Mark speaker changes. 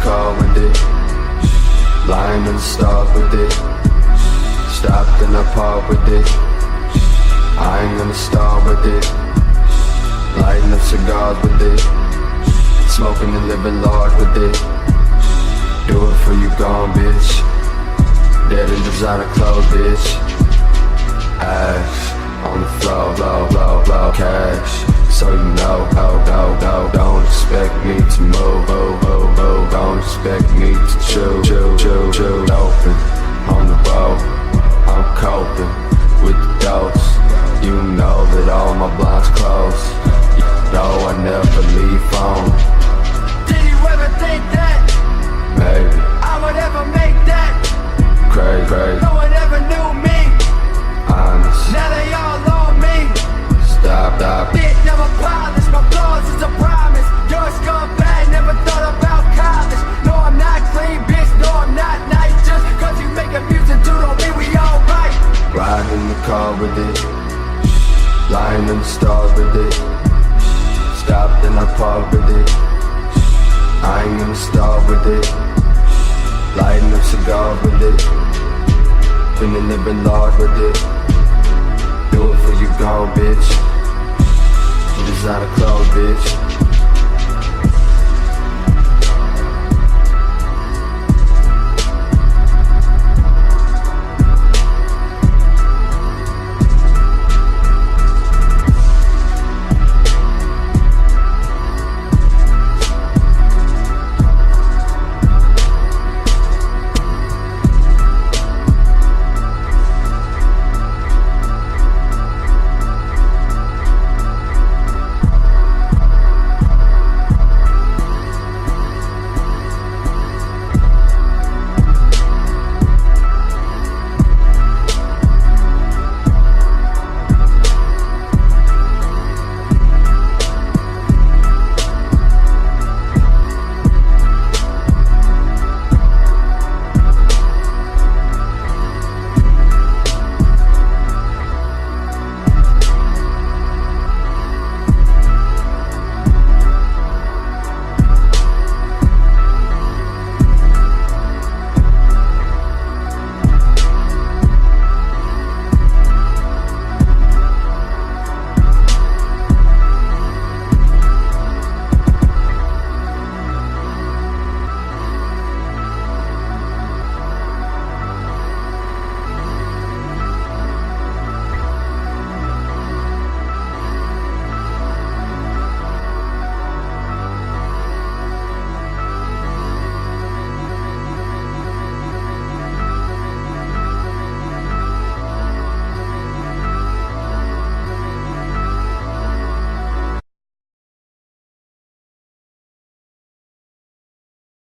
Speaker 1: car with it, lying in the stars with it. Stopped in a park with it, I ain't gonna start with it. Lighting up cigars with it, smoking and living large with it. Do it for you gone, bitch. Dead in designer clothes, bitch. Ash on the floor, blow, cash. So you know, don't expect me to move, don't expect me to chew, open on the road. I'm coping with the dose. You know that all my blinds closed. You know I never leave home.
Speaker 2: Did you ever think that
Speaker 1: Maybe
Speaker 2: I would ever make that?
Speaker 1: crazy,
Speaker 2: No one ever knew me,
Speaker 1: honest.
Speaker 2: now they all on me.
Speaker 1: Stop.
Speaker 2: It never polished, my flaws is a promise. You're a scumbag, never thought about college. No, I'm not clean, bitch, no, I'm not nice. Just cause you making music, dude, don't mean we alright.
Speaker 1: Riding in the car with it, lying in the stars with it. Stopped in a park with it, I ain't gonna start with it. Lighting up cigars with it, been living large with it. Do it for you gone, bitch. You designer clothes, bitch.